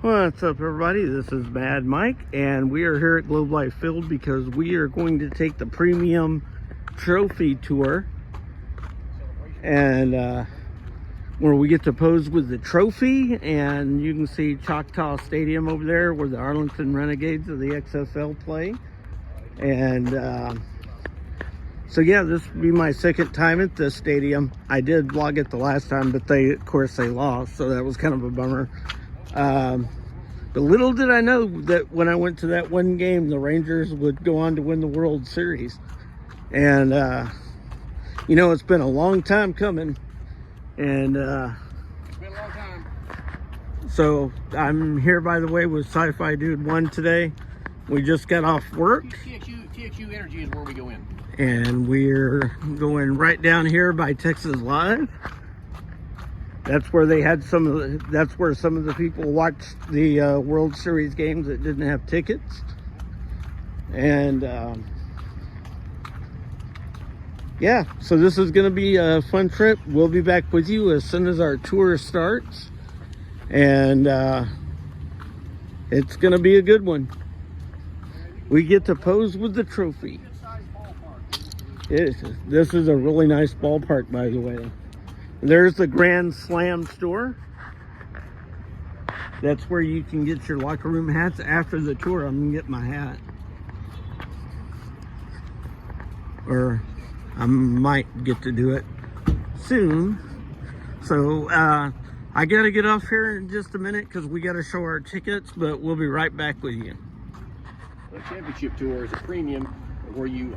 What's up, everybody? This is Mad Mike, and we are here at Globe Life Field because we are going to take the premium trophy tour, and where we get to pose with the trophy. And you can see Choctaw Stadium over there where the Arlington Renegades of the XFL play. And so yeah, this will be my second time at this stadium. I did vlog it the last time, but of course they lost, so that was kind of a bummer. But little did I know that when I went to that one game, the Rangers would go on to win the World Series. And, you know, it's been a long time coming. And It's been a long time. So I'm here, by the way, with Sci-Fi Dude 1 today. We just got off work. TXU Energy is where we go in. And we're going right down here by Texas Live. That's where they had that's where some of the people watched the World Series games that didn't have tickets. And yeah, so this is going to be a fun trip. We'll be back with you as soon as our tour starts. And it's going to be a good one. We get to pose with the trophy. This is a really nice ballpark, by the way. There's the Grand Slam store. That's where you can get your locker room hats. After the tour, I'm gonna get my hat. Or I might get to do it soon. So I gotta get off here in just a minute because we gotta show our tickets, but we'll be right back with you. The championship tour is a premium where you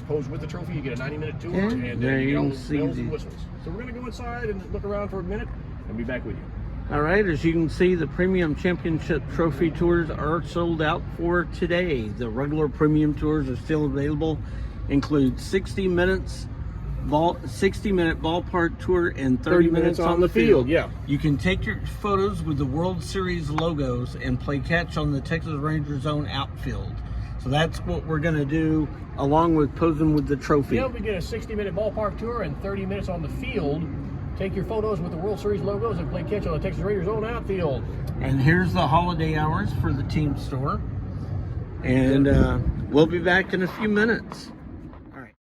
pose with the trophy. You get a 90-minute tour, and there you you get see bells and whistles. So we're going to go inside and look around for a minute and be back with you. All right, as you can see, the premium championship trophy tours are sold out for today. The regular premium tours are still available, include 60-minute ballpark tour and 30 minutes on the field. Yeah. You can take your photos with the World Series logos and play catch on the Texas Rangers own outfield. So that's what we're going to do, along with posing with the trophy. Yeah, we get a 60-minute ballpark tour and 30 minutes on the field. Take your photos with the World Series logos and play catch on the Texas Rangers own outfield. And here's the holiday hours for the team store. And we'll be back in a few minutes. All right.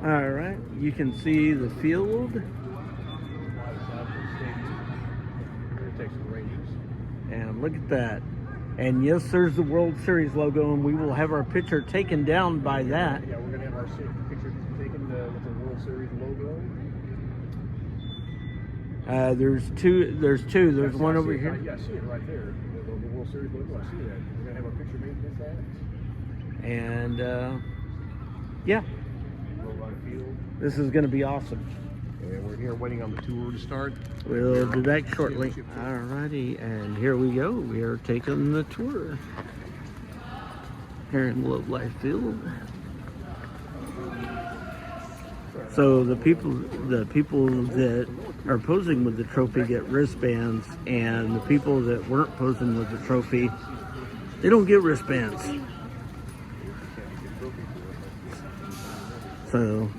All right, you can see the field. And look at that. And yes, there's the World Series logo, and we will have our picture taken down by that. Yeah, we're going to have our picture taken with the World Series logo. There's two. There's one over here. Yeah, I see it right there. The World Series logo, I see that. We're going to have our picture made with that. And yeah, this is going to be awesome. And we're here waiting on the tour to start. We'll be back shortly. Alrighty, and here we go. We are taking the tour here in Globe Life Field. So the people that are posing with the trophy get wristbands, and the people that weren't posing with the trophy, they don't get wristbands. So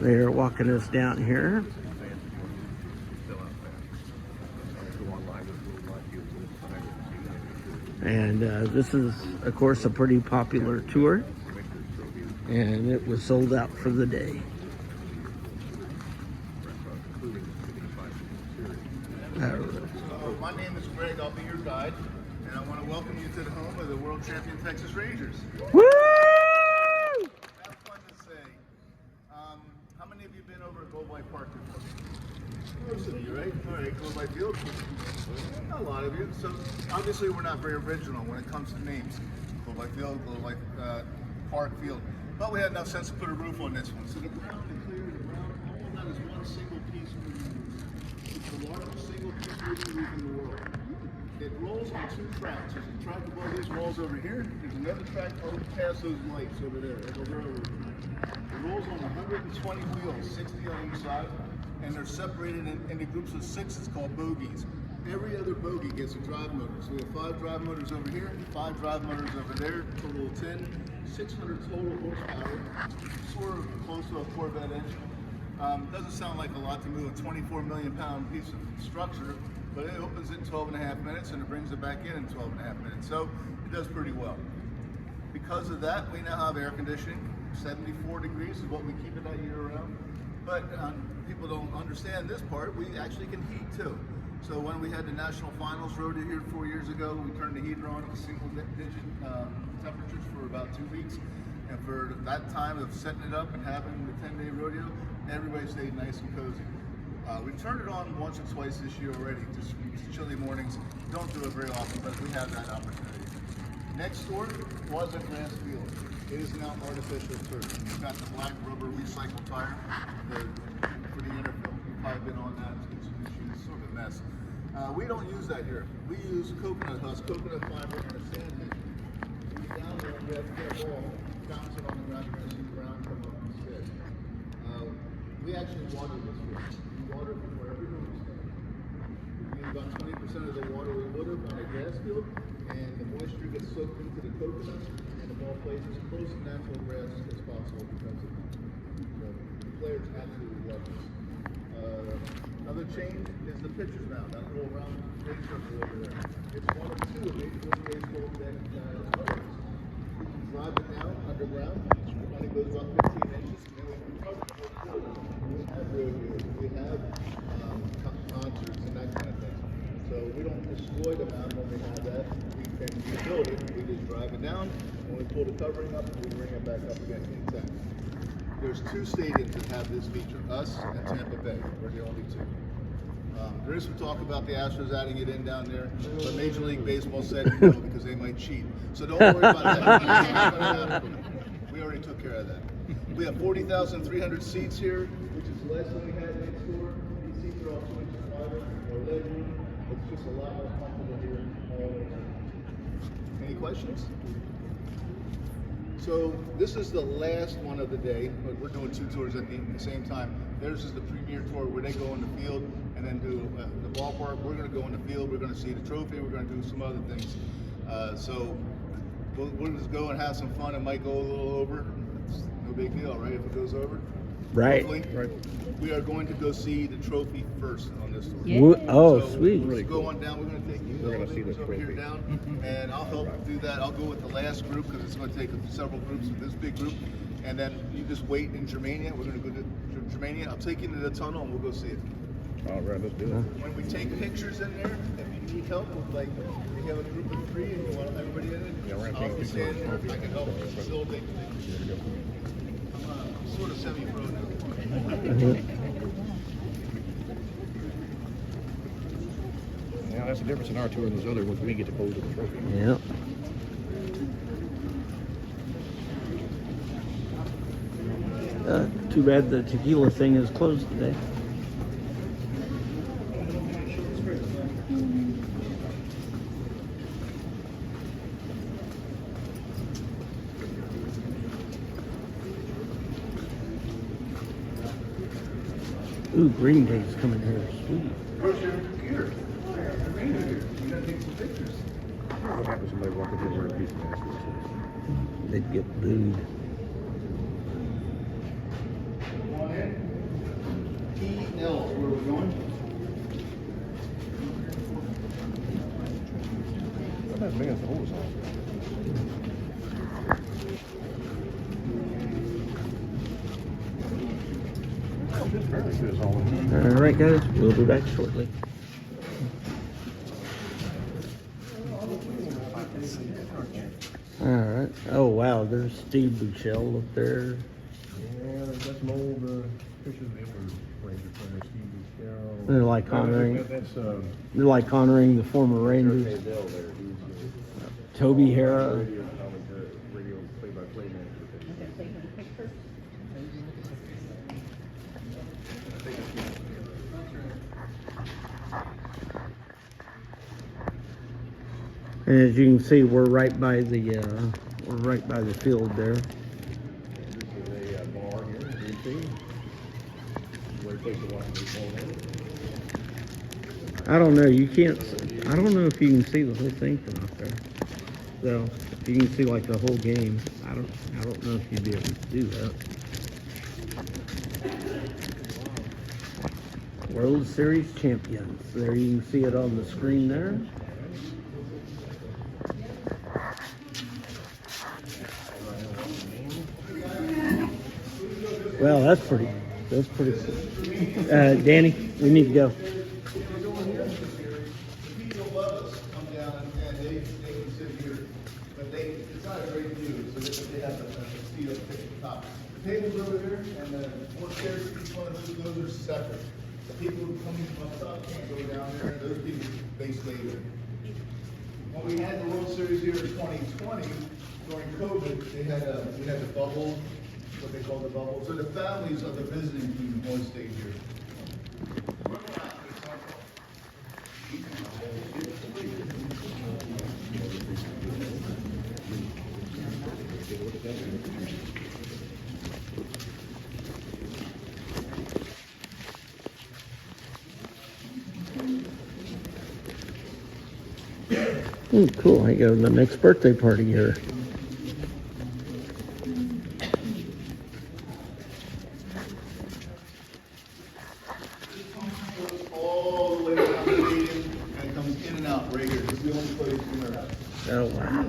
they're walking us down here. And this is, of course, a pretty popular tour. And it was sold out for the day. My name is Greg. I'll be your guide. And I want to welcome you to the home of the world champion Texas Rangers. Woo! Have fun to say. How many of you been over at Globe Life Park before? Most of you, right? All right, Globe Life Field. A lot of you. So obviously we're not very original when it comes to names. Globe Life Field, Globe Life Park Field. But we had enough sense to put a roof on this one. So the ground, the clear, the ground, all of that is one single piece of roof. It's the largest single piece of roof in the world. It rolls on two tracks. There's a track above these walls over here. There's another track over past those lights over there at the railroad. It rolls on 120 wheels, 60 on each side, and they're separated into groups of 6. It's called bogies. Every other bogie gets a drive motor. So we have 5 drive motors over here, 5 drive motors over there, total of 10, 600 total horsepower, sort of close to a Corvette engine. Doesn't sound like a lot to move a 24 million pound piece of structure, but it opens it in 12.5 minutes and it brings it back in 12.5 minutes. So it does pretty well. Because of that, we now have air conditioning. 74 degrees is what we keep it at year round. But people don't understand this part. We actually can heat too. So when we had the national finals rodeo here 4 years ago, we turned the heater on at single digit temperatures for about 2 weeks. And for that time of setting it up and having the 10-day rodeo, everybody stayed nice and cozy. We've turned it on once or twice this year already, just chilly mornings. Don't do it very often, but we have that opportunity. Next door was a grass field. It is now artificial turf. It's got the black rubber recycled tire for the innerfield. You've probably been on that. It's sort of a mess. We don't use that here. We use coconut husk, coconut fiber, and a sand hedge. We down there and we have a ball, bounce it on the ground, you're going to see the ground come up instead. We actually water this field. We water it before every room is done. We use about 20% of the water we would have on a grass field, and the moisture gets soaked into the coconut, and the ball plays as close to natural grass as possible because of it. So the players absolutely love this. Another change is the pitcher's mound, that little round big circle over there. It's one of two of Major League Baseball that covers. We can drive it down underground. It only goes about 15 inches, and then we can cover it. We have rodeos, we have concerts and that kind of thing. So we don't destroy the mound when we have that. We can rebuild it. We just drive it down. When we pull the covering up, we bring it back up again intact. There's two stadiums that have this feature, us and Tampa Bay. We're the only two. There is some talk about the Astros adding it in down there, but Major League Baseball said no because they might cheat. So don't worry about that. We already took care of that. We have 40,300 seats here, which is less than we had next door. These seats are all 2 inches wider, more leg room. It's just a lot more comfortable here all over. Any questions? So this is the last one of the day, but we're doing two tours at the same time. Theirs is the premier tour where they go in the field and then do the ballpark. We're going to go in the field. We're going to see the trophy. We're going to do some other things. So we'll just go and have some fun. It might go a little over. It's no big deal, right? If it goes over. Right. Right. We are going to go see the trophy first on this tour. Yeah. Oh, so sweet. We'll go on down. We're going to take you over here down, and I'll help do that. I'll go with the last group because it's going to take several groups with this big group, and then you just wait in Germania. We're going to go to Germania. I'll take you to the tunnel, and we'll go see it. All right, let's do it. When we take pictures in there, if you need help with like, we have a group of 3 and you want everybody in it, Yeah, we're gonna I'll take stand pictures. there if I can help facilitate the pictures. I'm sort of semi-pro now. Yeah, that's the difference in our tour and those other ones. We get to pose with the trophy. Yeah. Too bad the tequila thing is closed today. Ooh, Green Day's coming here. Sweet. Where's your computer? You gotta take some pictures. What happens when they walk in here wearing a piece of mask? They'd get booed. Come on in. T.L. Where we're going? What that man's the hose on? All right, guys, we'll be back shortly. All right. Oh, wow, there's Steve Buchel up there. Yeah, that's some old pictures of him Ranger player Steve Buchel. They're like honoring. That's They're like honoring the former Rangers. Dale there. He's Toby Hara. radio commentator, radio play-by-play manager. And as you can see, we're right by the field there. This is a bar here in D.C. Where it takes a while to pull in. I don't know. You can't. I don't know if you can see the whole thing from up there. So if you can see like the whole game, I don't know if you'd be able to do that. World Series champions. There you can see it on the screen there. Well, that's pretty cool. Danny, we need to go. People love us, come down and they can sit here, but it's not a great view, so they have a seat up at the top. The table's over here, and the more chairs each one of those are separate. The people who come up top can't go down there, and those people basically there. When we had the World Series here in 2020, during COVID, we had the bubble, what they call the bubble. So the families of the visiting team only stayed here. Cool. I go to the next birthday party here. All the way down the stadium, and it comes in and out right here. It's the only place in there. Oh wow.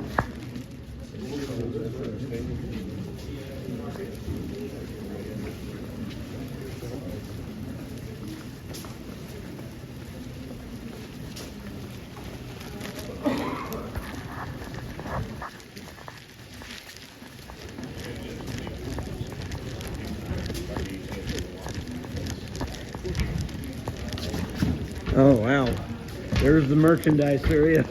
Oh wow. There's the merchandise area.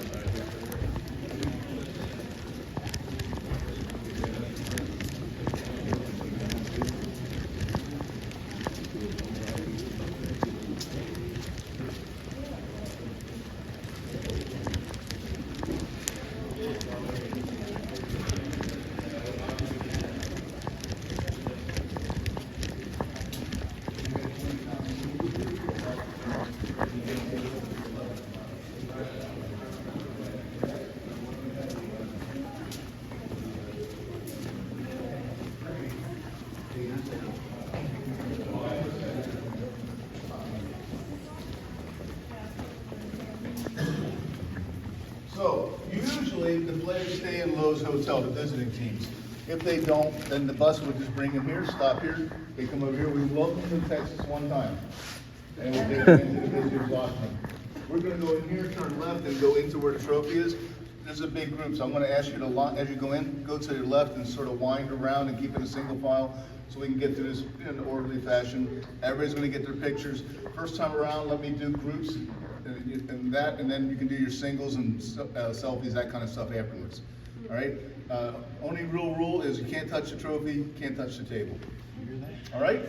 So usually the players stay in Lowe's Hotel, the visiting teams. If they don't, then the bus would just bring them here, stop here. They come over here. We welcome them to Texas one time, and we'll take them into the visitors' locker room. We're going to go in here, turn left, and go into where the trophy is. There's a big group, so I'm going to ask you to, as you go in, go to your left and sort of wind around and keep it a single file so we can get through this in an orderly fashion. Everybody's going to get their pictures. First time around, let me do groups and that, and then you can do your singles and selfies, that kind of stuff afterwards. All right? Only real rule is you can't touch the trophy, you can't touch the table. All right?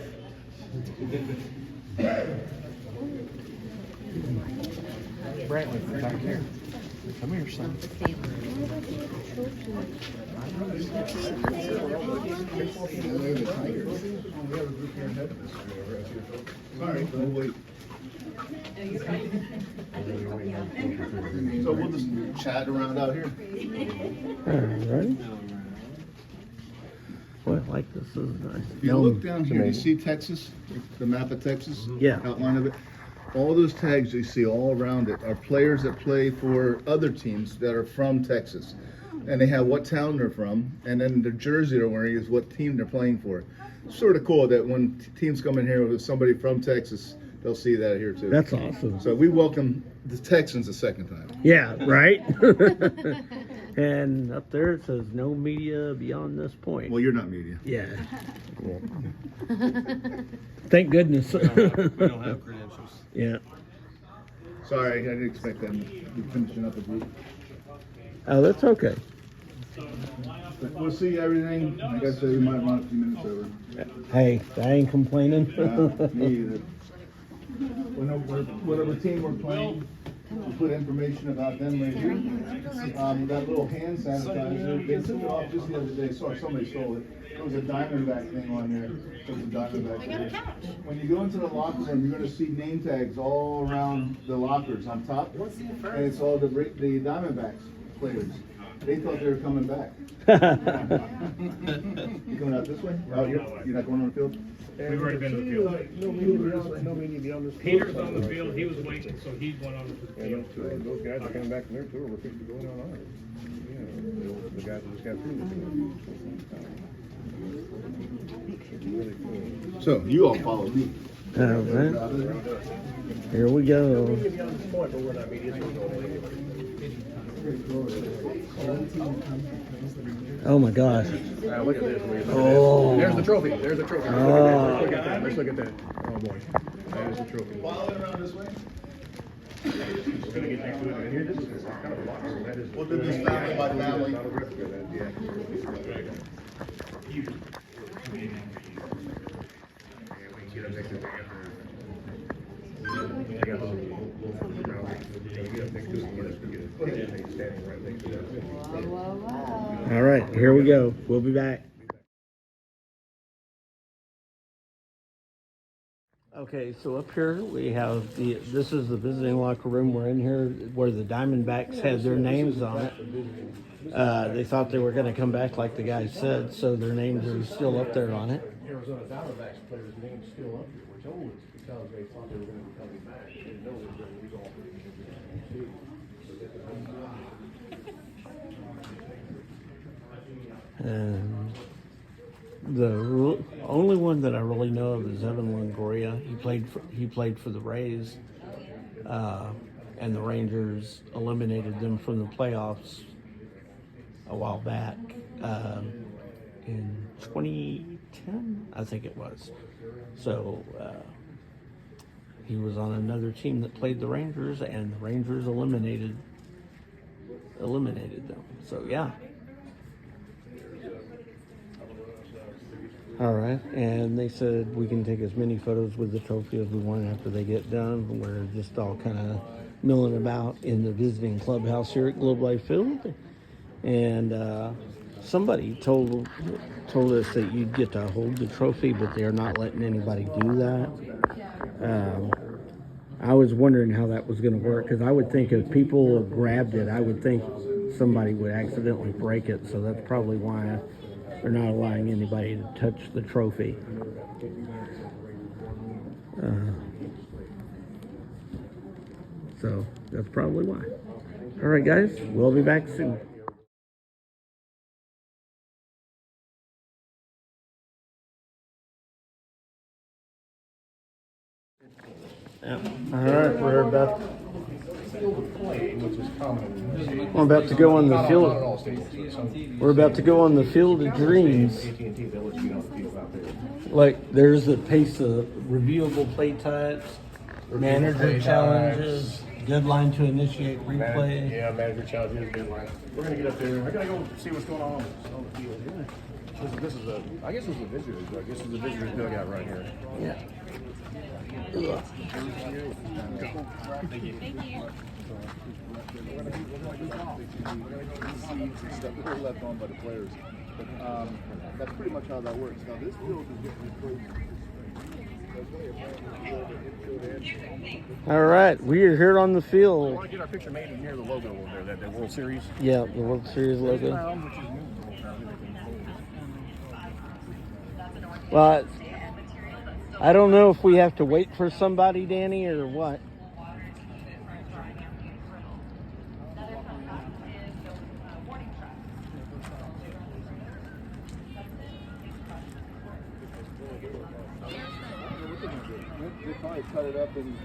Brantley, back here. Come here, son. Sorry, we'll wait. So we'll just chat around out here. Alright. Well, I like this is nice. If you look down here, you see Texas, the map of Texas? Yeah. Outline of it. All those tags you see all around it are players that play for other teams that are from Texas. And they have what town they're from, and then the jersey they're wearing is what team they're playing for. It's sort of cool that when teams come in here with somebody from Texas, they'll see that here too. That's awesome. So we welcome the Texans a second time. Yeah, right? And up there it says no media beyond this point. Well, you're not media. Yeah. Thank goodness. We don't have credentials. Yeah. Sorry, I didn't expect them to be finishing up a group. Oh, that's okay. But we'll see everything. Like I said, we might run a few minutes over. Hey, I ain't complaining. Me either. Whatever team we're playing, we put information about them right here. That little hand sanitizer, they took it off just the other day. Sorry, somebody stole it. There was a Diamondback thing on there. There was a Diamondback. I got a couch. When you go into the locker room, you're going to see name tags all around the lockers on top. And it's all the Diamondbacks players. They thought they were coming back. You coming out this way? Oh, you're not going on the field? We've already been to the field. Peter's on the field. He was waiting, so he went on to the field. Those guys are coming back from their tour. We're fixing to go on ours. The guys that just got through the So you all follow me. All right. Here we go. Oh my gosh. Look at this. Oh. There's the trophy. There's the trophy. Oh. Look at that. Let's look at that. Oh boy. There's the trophy. Follow it around this way. We're gonna get next to it. And here, this is kind of a lot. That is. We'll do this family by family. All right, here we go. We'll be back. Okay, so up here we have this is the visiting locker room. We're in here where the Diamondbacks had their names on it. They thought they were going to come back like the guy said, so their names are still up there on it. Arizona Diamondbacks players' names still up here. We're told it's because they thought they were going to be coming back. They didn't know they were going to resolve it. And the only one that I really know of is Evan Longoria. He played for the Rays, and the Rangers eliminated them from the playoffs a while back in 2010, I think it was. So he was on another team that played the Rangers, and the Rangers eliminated them. So yeah. All right, and they said we can take as many photos with the trophy as we want after they get done. We're just all kind of milling about in the visiting clubhouse here at Globe Life Field, and somebody told us that you'd get to hold the trophy, but they're not letting anybody do that. I was wondering how that was going to work, because I would think if people grabbed it, I would think somebody would accidentally break it, so that's probably why they're not allowing anybody to touch the trophy. So that's probably why. All right, guys, we'll be back soon. Yeah. All right, we're about to go on the field. We're about to go on the field of dreams. Like there's a pace of reviewable play types, manager challenges, deadline to initiate replay. Yeah, manager challenges, deadline. We're gonna get up there. I gotta go see what's going on the field here. This is I guess this is the visitors. I guess it's the visitors dugout right here. Yeah. Thank you. Seeds and stuff that are left on by the players. But that's pretty much how that works. Now this field is getting close. All right, we are here on the I field. want to get our picture made near the logo over there, that World Series. Yeah, the World Series logo. Well, I don't know if we have to wait for somebody, Danny, or what. They probably cut it up and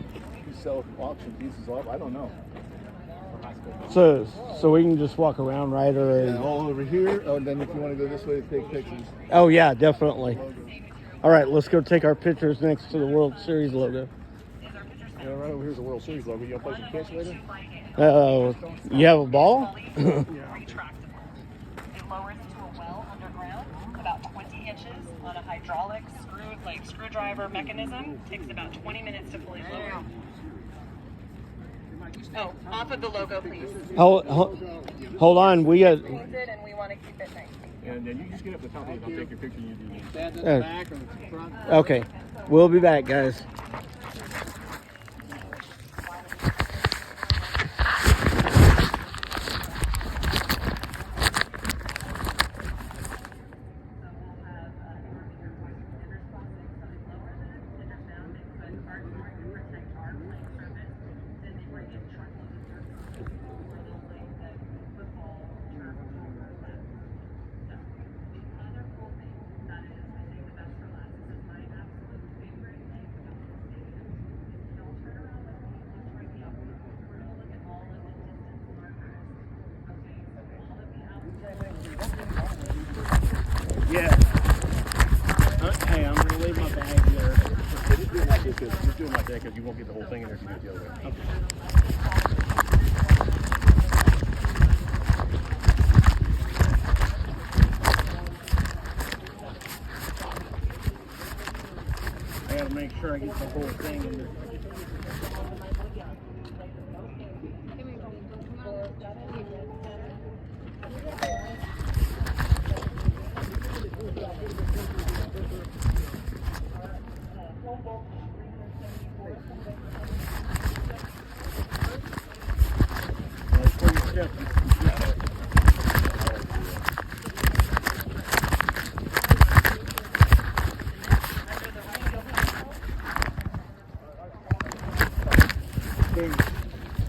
sell auction pieces off. I don't know. So we can just walk around, right? Or Yeah, all over here. Oh, and then if you want to go this way to take pictures. oh yeah, definitely. All right, let's go take our pictures next to the World Series logo. Yeah, right over here's the World Series logo. You want to play some catch later? You have a ball? Retractable. It lowers into a well underground, about 20 inches on a hydraulic screwdriver mechanism. Takes about 20 minutes to fully lower. Oh, off of the logo, please. Hold on, we got. Cleans it, and we want to keep it nice. And then you just get up the top of it. I'll take your picture. You do that. Stand in the back or the front. Okay, we'll be back, guys. that because you won't get the whole thing in there if you do it the other way. Okay. I gotta make sure I get the whole thing in there.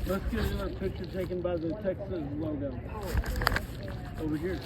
Let's get another picture taken by the Texas logo. Over here.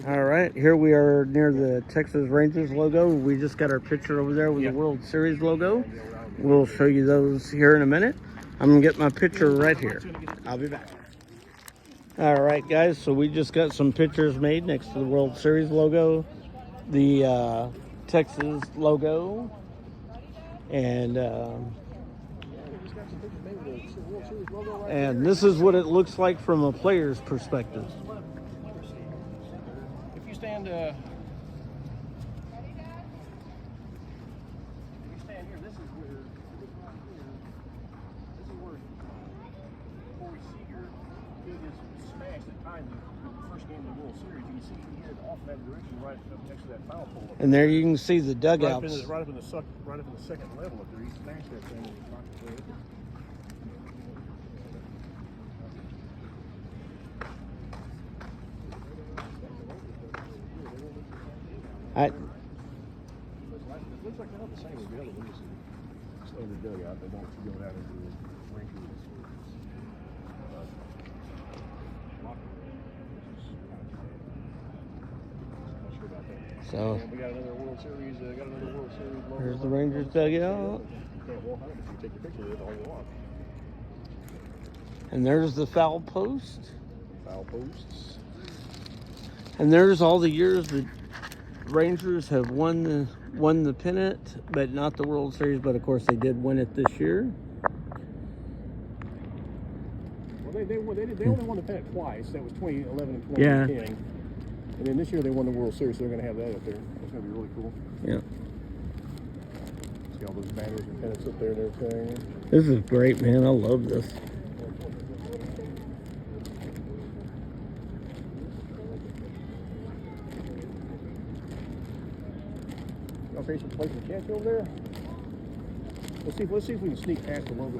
All right, here we are near the Texas Rangers logo. We just got our picture over there with the World Series logo. We'll show you those here in a minute. I'm gonna get my picture right here. I'll be back. All right, guys, so we just got some pictures made next to the World Series logo, the Texas logo, and this is what it looks like from a player's perspective. If you stand here, this is where Corey Seager did his smash that tied the first game of the World Series. You can see he hit it off in that direction right up next to that foul pole. And there you can see the dugouts. Right up in the second level up there. He smashed that thing and knocked it away. It looks like they're not the same as the other ones. It's under dugout. They don't go out into the rink. So we got another World Series. Here's the Rangers dugout. You can't walk on it if you take your picture with it all you want. And there's the foul post. Foul posts. And there's all the years that Rangers have won the pennant, but not the World Series. But of course, they did win it this year. Well, they only won the pennant twice. That was 2011 and 2010. Yeah. And then this year they won the World Series, so they're going to have that up there. That's going to be really cool. Yeah. See all those banners and pennants up there and everything. This is great, man. I love this. Y'all face some place in the catch over there? Let's see if we can sneak past the logo.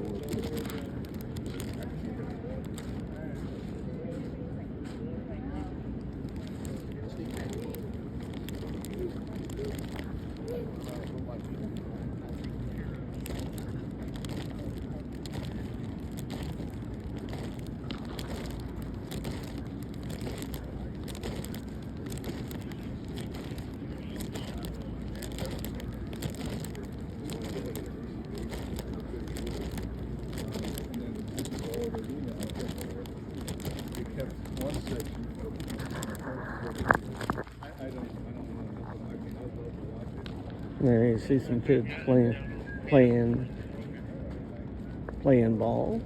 There you see some kids playing ball.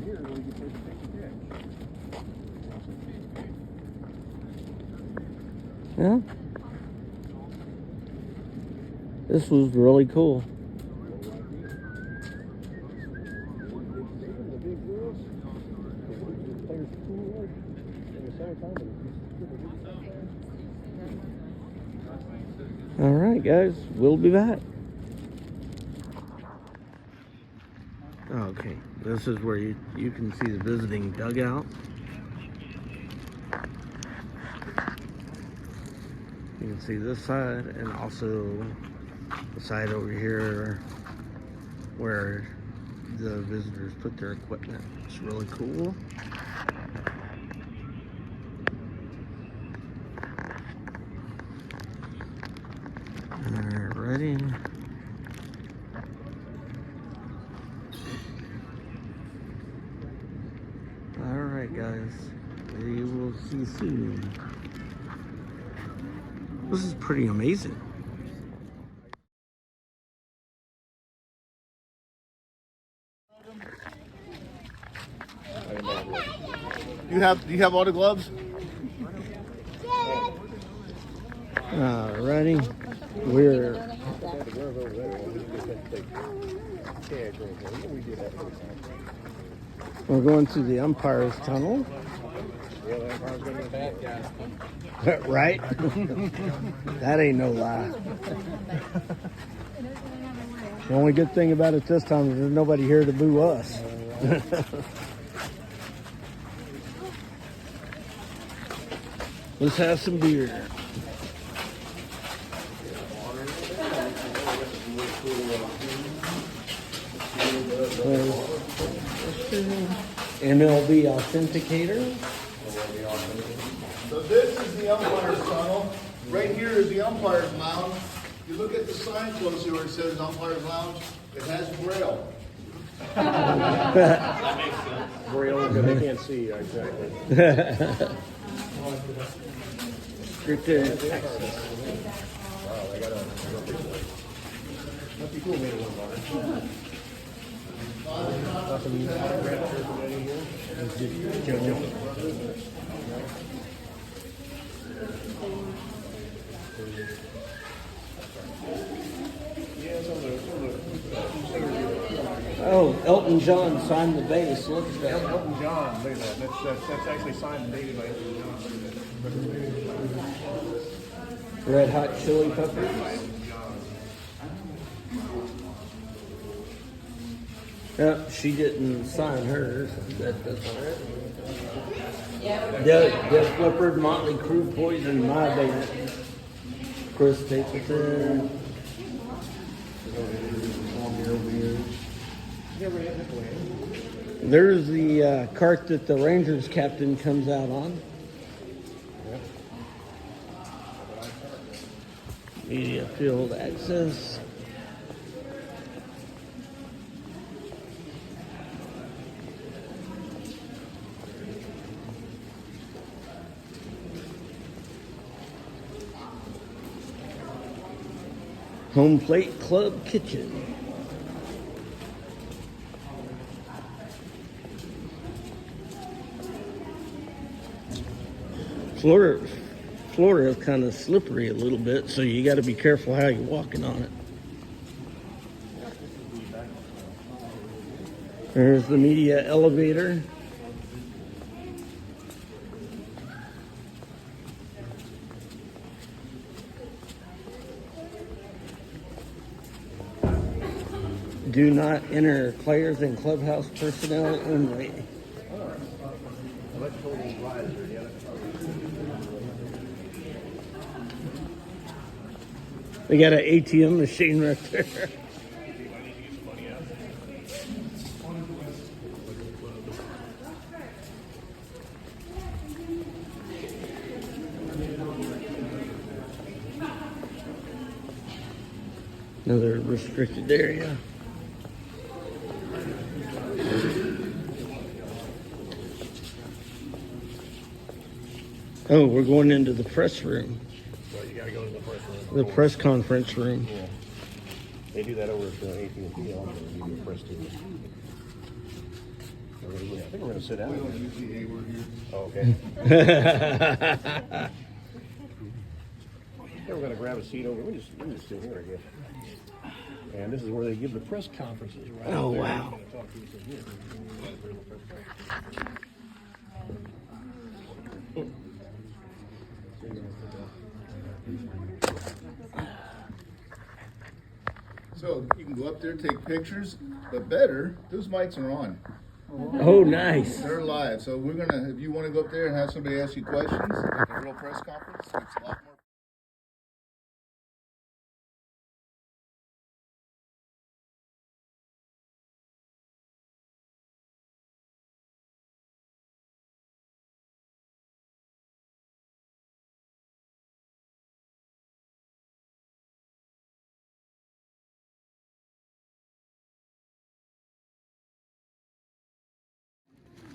Here, where you can take a picture. Yeah. This was really cool. All right, guys, we'll be back. Okay, this is where you can see the visiting dugout. You can see this side and also the side over here where the visitors put their equipment. It's really cool. Alrighty. Alright guys, we will see you soon. This is pretty amazing. Do you have all the gloves? Alrighty, we're going through the umpire's tunnel. Right? That ain't no lie. The only good thing about it this time is there's nobody here to boo us. Let's have some beer. MLB Authenticator. So this is the umpire's tunnel. Right here is the umpire's lounge. You look at the sign closely where it says umpire's lounge. It has Braille. Braille, but they can't see exactly. Restricted access. Wow, they got a. Must be cool, made it one water. Nothing Oh, Elton John signed the base. Look at that. Elton John, look at that. That's actually signed and dated by Elton John. Red Hot Chili Peppers. Yep, she didn't sign hers. That's all right. Def Leppard, Motley Crue, Poison, my band. Chris Stapleton. There's the cart that the Rangers captain comes out on. Media field access. Home Plate Club Kitchen. Floor is kind of slippery a little bit, so you got to be careful how you're walking on it. There's the media elevator. Do not enter players and clubhouse personnel only. They got an ATM machine right there. Another restricted area. Oh, we're going into the press room. So you gotta go to the press room. The press conference room. Yeah. They do that over at AT&T. I'm gonna give you a press tour. I think we're gonna sit down. Oh, okay. Yeah, we're gonna grab a seat over. We just sit here, I guess. And this is where they give the press conferences, right? Oh, there. wow. So you can go up there, take pictures, but better, those mics are on. Oh, nice. They're live. So we're gonna, if you want to go up there and have somebody ask you questions, like a real press conference, it's a lot more.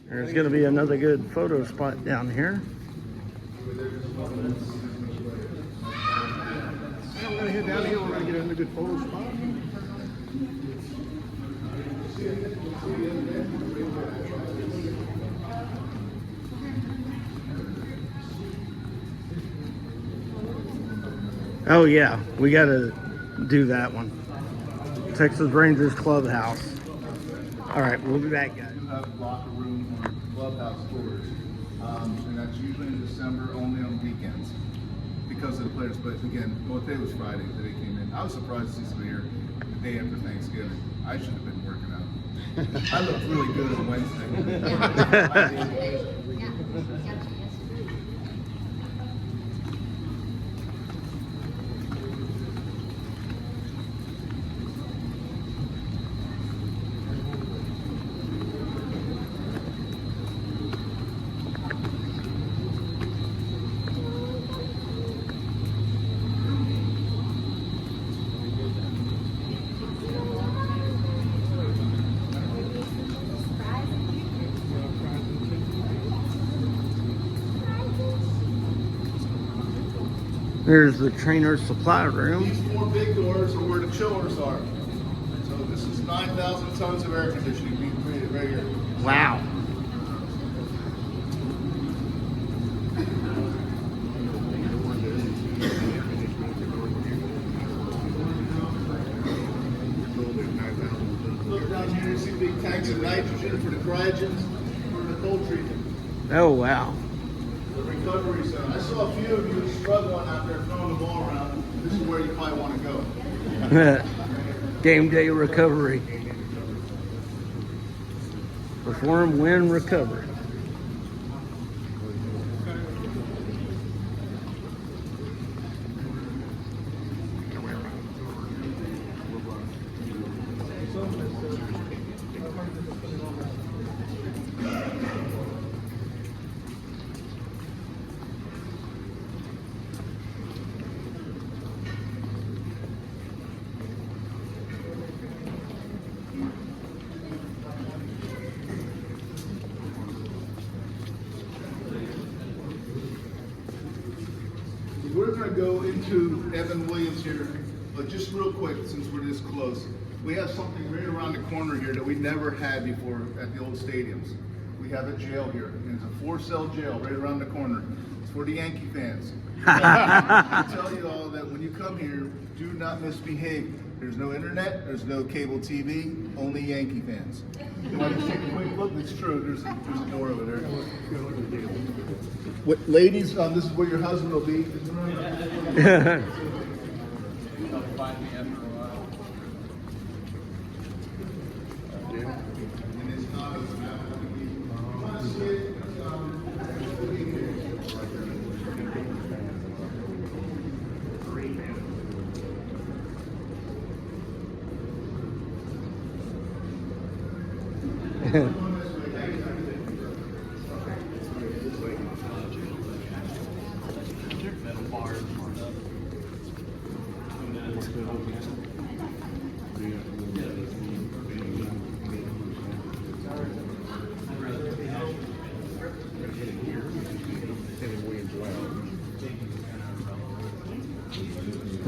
There's going to be another good photo spot down here. Yeah, we're gonna head down here. We're gonna get in a good photo spot. Oh yeah, we got to do that one. Texas Rangers Clubhouse. All right, we'll be back, guys. We have locker room or clubhouse tours, and that's usually in December, only on weekends because of the players. But again, well, today was Friday that they came in. I was surprised to see somebody here the day after Thanksgiving. I should have been working out. I looked really good on Wednesday. There's the trainer supply room. These four big doors are where the chillers are. So this is 9,000 tons of air conditioning being created right here. Wow. Look down here, you see big tanks of nitrogen for the cryogens for the cold treatment. Oh, wow. The recovery zone. I saw a few of you struggling out there throwing the ball around. This is where you probably want to go. Game day recovery. Perform, win, recover. We're going to go into Evan Williams here, but just real quick, since we're this close. We have something right around the corner here that we never had before at the old stadiums. We have a jail here, and it's a 4-cell jail right around the corner. It's for the Yankee fans. I tell you all that when you come here, do not misbehave. There's no internet, there's no cable TV, only Yankee fans. You want to take a quick look? It's true. There's a door over there. What, ladies, this is where your husband will be.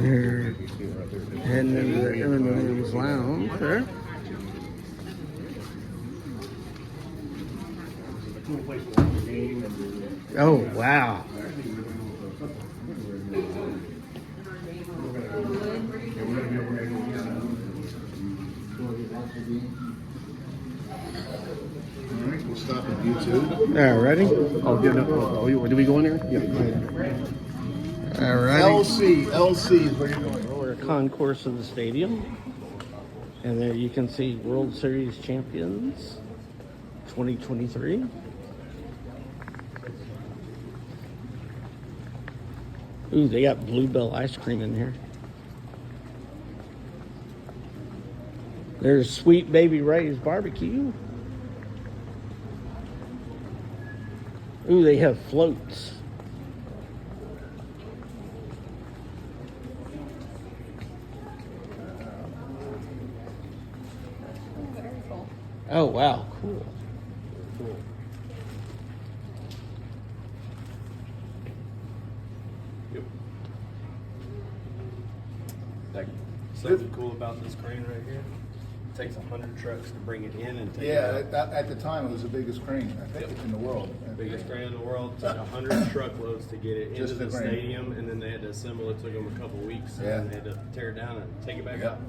Here, heading into the Evan Williams Lounge there. Oh, wow. All right, we'll stop at YouTube. All righty. Oh, yeah, no. Oh, do we go in there? Yeah. All righty. LC is where you're going. We're a concourse of the stadium. And there you can see World Series champions 2023. Ooh, they got Bluebell ice cream in here. There's Sweet Baby Ray's barbecue. Ooh, they have floats. Oh, wow, cool. Like, something cool about this crane right here. It takes 100 trucks to bring it in and take it out. At the time, it was the biggest crane, I think, in the world. Biggest crane in the world. Took 100 truckloads to get it into Just the the crane. stadium, and then they had to assemble it. Took them a couple weeks, and Yeah. then they had to tear it down and take it back Yeah. up.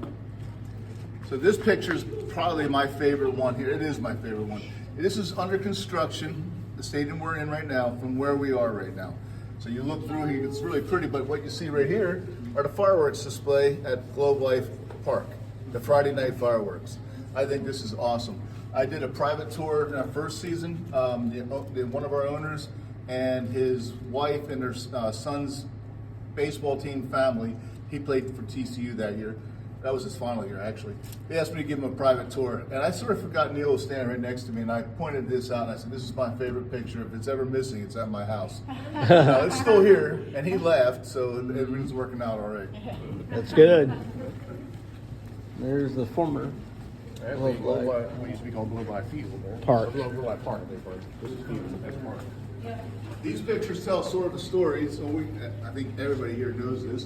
So this picture is probably my favorite one here. It is my favorite one. This is under construction, the stadium we're in right now, from where we are right now. So you look through here, it's really pretty, but what you see right here are the fireworks display at Globe Life Park, the Friday night fireworks. I think this is awesome. I did a private tour in our first season. One of our owners and his wife and their son's baseball team family, he played for TCU that year. That was his final year, actually. They asked me to give him a private tour, and I sort of forgot Neil was standing right next to me, and I pointed this out, and I said, this is my favorite picture. If it's ever missing, it's at my house. It's still here, and he left, so everything's working out all right. That's good. There's the former Actually, Globe Life, we used to be called Globe Life Field. Park. Globe Life Park, I think. This is Field, that's Park. These pictures tell sort of a story, so I think everybody here knows this.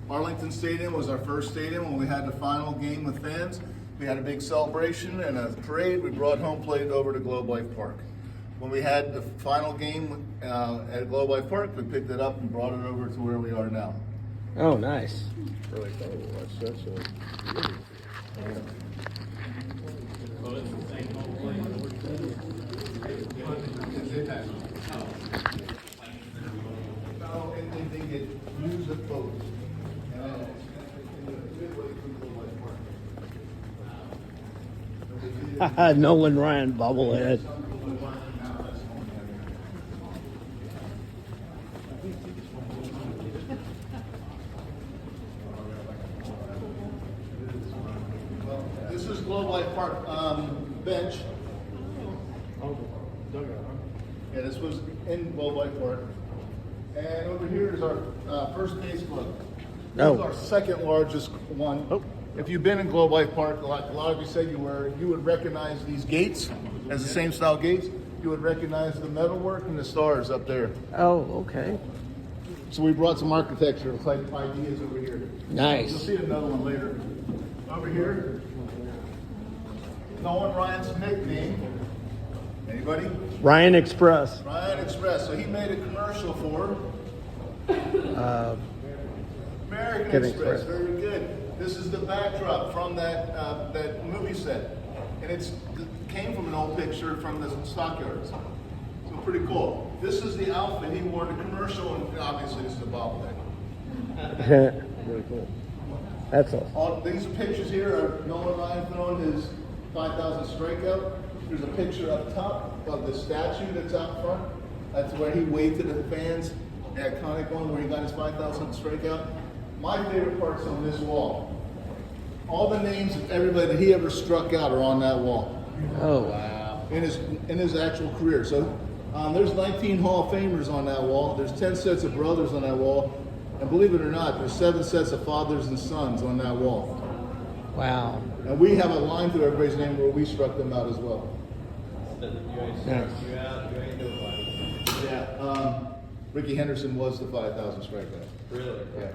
Arlington Stadium was our first stadium when we had the final game with fans. We had a big celebration and a parade. We brought home plate over to Globe Life Park. When we had the final game at Globe Life Park, we picked it up and brought it over to where we are now. Oh, nice. Really cool. That's Oh, and they get used at both. Nolan Ryan bobblehead. This is Globe Life Park bench. Yeah, this was in Globe Life Park. And over here is our first base club. This is our second largest one. Oh. If you've been in Globe Life Park, a lot of you said you would recognize these gates as the same style gates. You would recognize the metalwork and the stars up there. Oh, okay. So we brought some architecture type ideas over here. Nice. You'll see another one later. Over here, Nolan Ryan's nickname. Anybody? Ryan Express. Ryan Express. So he made a commercial for American Good Express. Express. Very good. This is the backdrop from that movie set, and it came from an old picture from the stockyards. So pretty cool. This is the outfit he wore in the commercial, and obviously this is a bobblehead. Really cool. That's awesome. These pictures here are Nolan Ryan throwing his 5,000 strikeout. There's a picture up top of the statue that's out front. That's where he waved to the fans. The iconic one where he got his 5,000 strikeout. My favorite part's on this wall. All the names of everybody that he ever struck out are on that wall. Oh, wow. In his actual career. So there's 19 Hall of Famers on that wall. There's 10 sets of brothers on that wall. And believe it or not, there's 7 sets of fathers and sons on that wall. Wow. And we have a line through everybody's name where we struck them out as well. Nice. Yeah. Ricky Henderson was the 5,000 strikeout. Really? Yeah.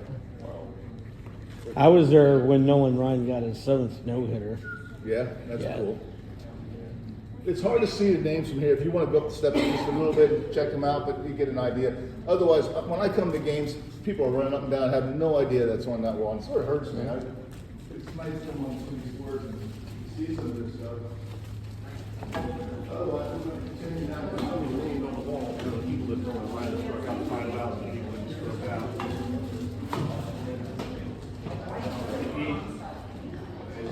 I was there when Nolan Ryan got his 7th no-hitter. Yeah, that's Yeah. cool. It's hard to see the names from here. If you want to go up the steps just a little bit and check them out, but you get an idea. Otherwise, when I come to games, people are running up and down, have no idea that's on that wall. And it sort of hurts me. It's nice to come on some of these words and see some of this stuff. Otherwise, we're going to continue down. named on the wall for the people that don't ride the truck out 5,000 people that struck out.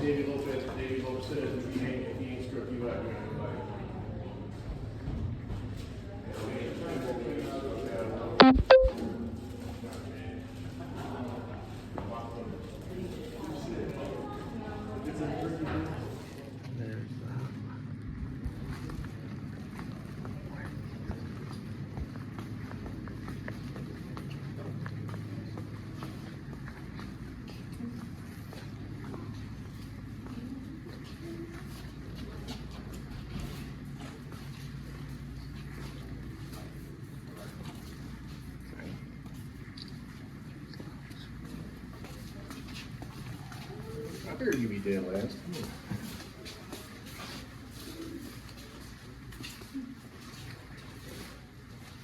David Lopez, Here, you be dead last.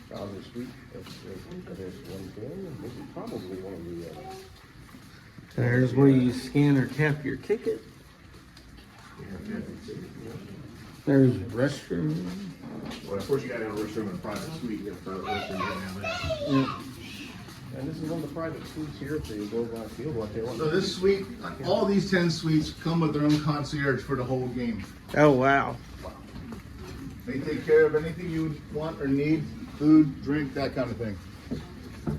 Cosmic Sweet, that's 110. This is probably one of the, There's where you scan or tap your ticket. There's restroom. Well, of course, you got to have a restroom in a private suite. You got a private restroom down there. Yeah. and this is one of the private suites here at the Globe Life Field, what they want. So this suite, all these 10 suites come with their own concierge for the whole game. Oh, wow. They take care of anything you want or need, food, drink, that kind of thing.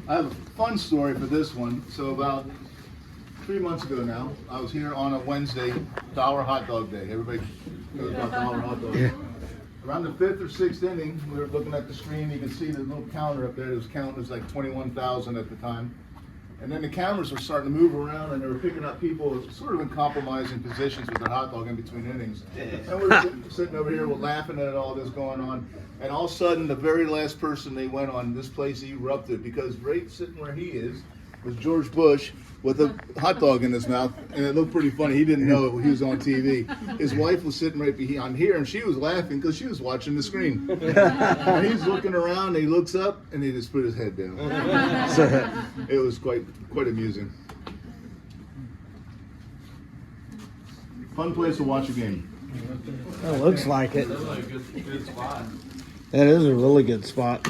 I have a fun story for this one. So about 3 months ago now, I was here on a Wednesday, Dollar Hot Dog Day. Everybody knows about Dollar Hot Dog. Yeah. Around the 5th or 6th inning, we were looking at the screen. You can see the little counter up there. It was counting, it was like 21,000 at the time. And then the cameras were starting to move around, and they were picking up people sort of in compromising positions with their hot dog in between innings. And we were sitting over here, we're laughing at all this going on. And all of a sudden, the very last person they went on, this place erupted, because right sitting where he is was George Bush with a hot dog in his mouth, and it looked pretty funny. He didn't know it when he was on TV. His wife was sitting right behind here, and she was laughing because she was watching the screen. And he's looking around, and he looks up, and he just put his head down. So it was quite amusing. Fun place to watch a game. It looks like it. That's like a good spot. That is a really good spot.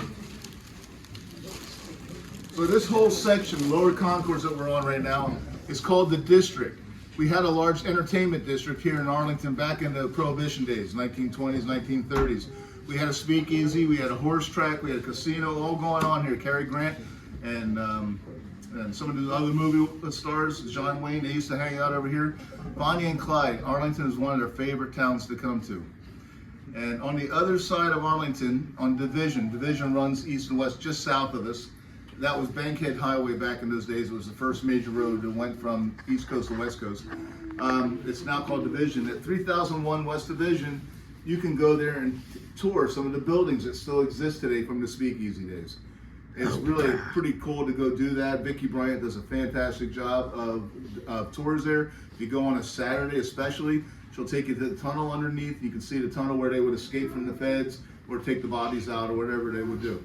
So this whole section, Lower Concourse that we're on right now, is called the District. We had a large entertainment district here in Arlington back in the Prohibition days, 1920s, 1930s. We had a speakeasy, we had a horse track, we had a casino, all going on here. Cary Grant and some of the other movie stars, John Wayne, they used to hang out over here. Bonnie and Clyde, Arlington is one of their favorite towns to come to. And on the other side of Arlington, on Division runs east and west, just south of us. That was Bankhead Highway back in those days. It was the first major road that went from East Coast to West Coast. It's now called Division. At 3001 West Division, you can go there and tour some of the buildings that still exist today from the speakeasy days. It's really pretty cool to go do that. Vicki Bryant does a fantastic job of tours there. If you go on a Saturday especially, she'll take you to the tunnel underneath. You can see the tunnel where they would escape from the feds or take the bodies out or whatever they would do.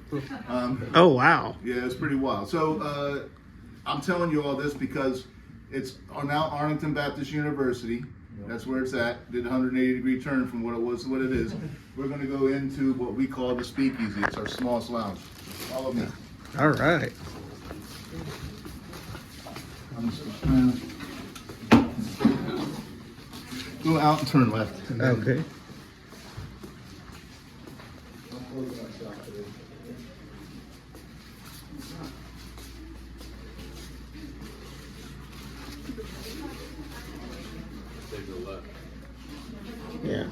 Oh, wow. Yeah, it's pretty wild. So I'm telling you all this because it's now Arlington Baptist University. That's where it's at. Did a 180-degree turn from what it was to what it is. We're going to go into what we call the speakeasy. It's our smallest lounge. Follow me. All right. I'm just go out and turn left. And then- Okay. Yeah.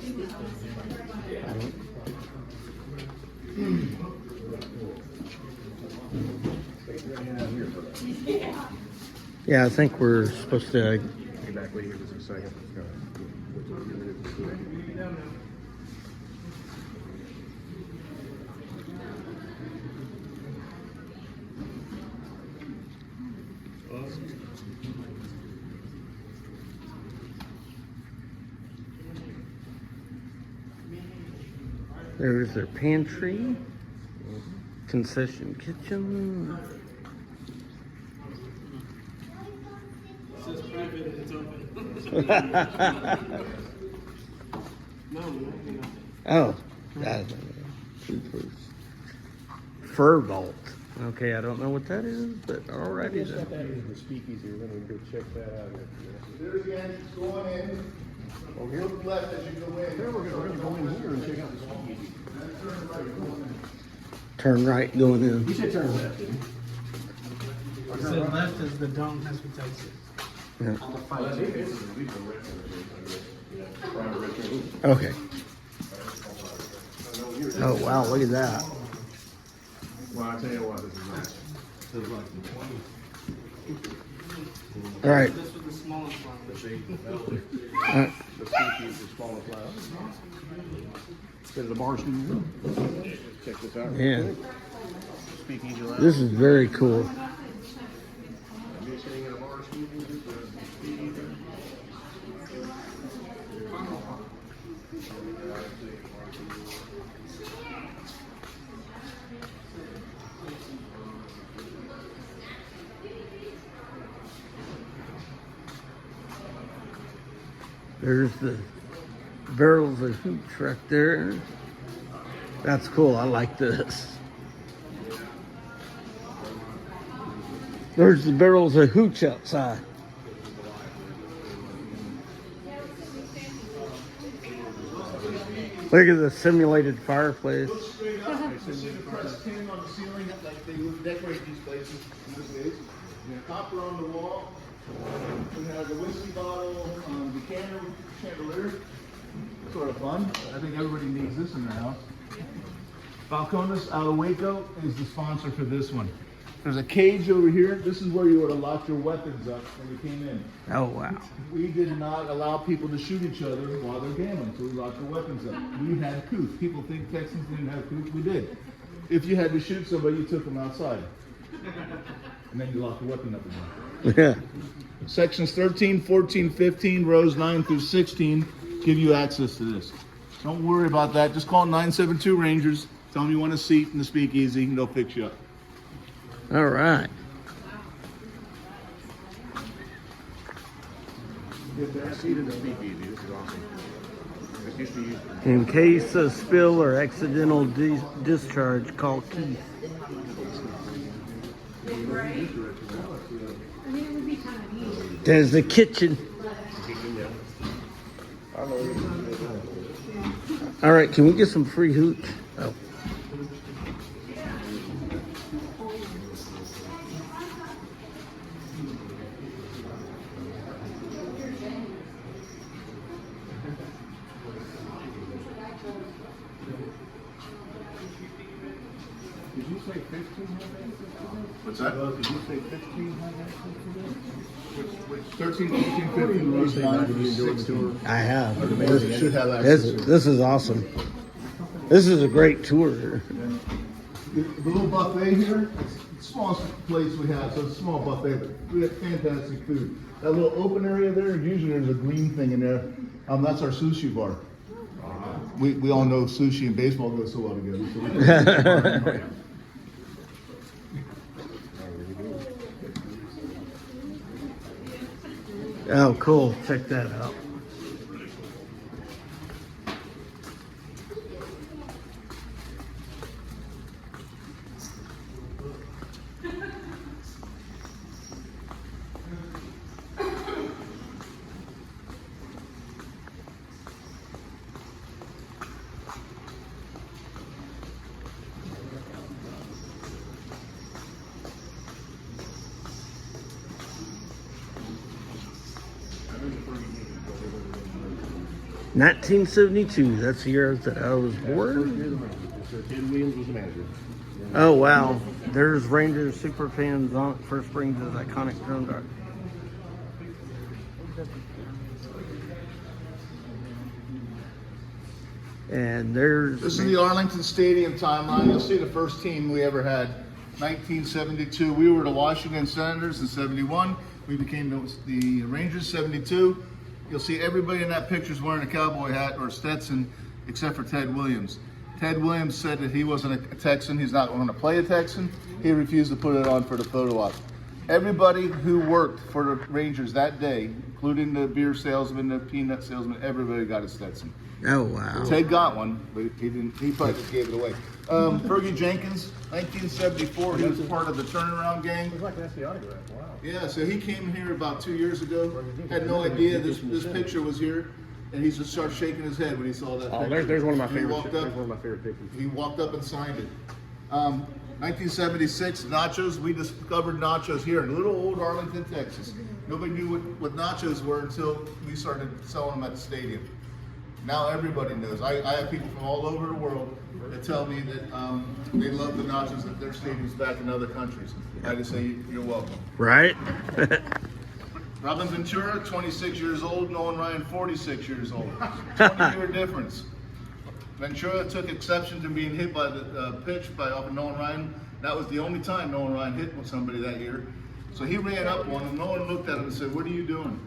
Yeah, I think we're supposed to. Be back here just a second. There's their pantry, concession kitchen. It says private and it's open. Oh, that's Fur Vault. Okay, I don't know what that is, but alrighty then. That is the speakeasy. We're going to go check that out. There's the entrance going in. Oh, here? Look left as you go in. Here, we're going to go in here and check out the speakeasy. Turn right going in. You said turn left, didn't It said left as the dome hospitality. Yeah. you? Okay. Oh wow, look at that. Well, I tell you what, this is nice. All right. This was the smallest one. The Uh, speakeasy, the smallest lounge. There's a bar stool. Check this out. yeah, Speakeasy lounge. this is very cool. I'm sitting in a bar stool. There's the barrels of hooch right there. That's cool. I like this. There's the barrels of hooch outside. Look at the simulated fireplace. Straight up, you see the pressed tin on the ceiling, like they would decorate these places in those days. And a copper on the wall. We have a whiskey bottle, decanter, chandelier. Sort of fun. I think everybody needs this in their house. Falcones out of Waco is the sponsor for this one. There's a cage over here. This is where you would have locked your weapons up when you came in. Oh, wow. We did not allow people to shoot each other while they're gambling, so we locked our weapons up. We had couth. People think Texans didn't have couth. We did. If you had to shoot somebody, you took them outside. And then you locked your weapon up again. Yeah. Sections 13, 14, 15, rows 9 through 16 give you access to this. Don't worry about that. Just call 972 Rangers. Tell them you want a seat in the speakeasy, and they'll fix you up. All right. Get that seat in the speakeasy. This is awesome. This used to use. In case of spill or accidental discharge, call Keith. There's the kitchen. All right, can we get some free hooch? Oh. Did you say 15? What's that? Did you say 15? 13, 14, 15, rows 9 through 16. I have. You should have access to it. This is awesome. This is a great tour. The little buffet here, it's the smallest place we have, so it's a small buffet, but we have fantastic food. That little open area there, usually there's a green thing in there. That's our sushi bar. We all know sushi and baseball go so well together. So we Oh, cool. Check that out. I 1972. That's the year that I was born. Ted Williams was the manager. Oh, wow. There's Rangers super fans on first brings his iconic drone dart. And there's... This is the Arlington Stadium timeline. You'll see the first team we ever had. 1972, we were the Washington Senators in 71. We became the Rangers 72. You'll see everybody in that picture is wearing a cowboy hat or Stetson, except for Ted Williams. Ted Williams said that he wasn't a Texan. He's not going to play a Texan. He refused to put it on for the photo op. Everybody who worked for the Rangers that day, including the beer salesman, the peanut salesman, everybody got a Stetson. Oh, wow. Ted got one, but he didn't. He probably just gave it away. Fergie Jenkins, 1974. He was part of the turnaround gang. It's like that's the autograph. Wow. Yeah, so he came here about 2 years ago. Had no idea this picture was here, and he just started shaking his head when he saw that. Oh, picture. there's one of my He favorite. walked There's up. one of my favorite pictures. He walked up and signed it. 1976, nachos. We discovered nachos here in little old Arlington, Texas. Nobody knew what nachos were until we started selling them at the stadium. Now everybody knows. I have people from all over the world that tell me that they love the nachos at their stadiums back in other countries. I just say, you're welcome. Right? Robin Ventura, 26 years old. Nolan Ryan, 46 years old. 20-year difference. Ventura took exception to being hit by the pitch by Nolan Ryan. That was the only time Nolan Ryan hit somebody that year. So he ran up on him. Nolan looked at him and said, "What are you doing?"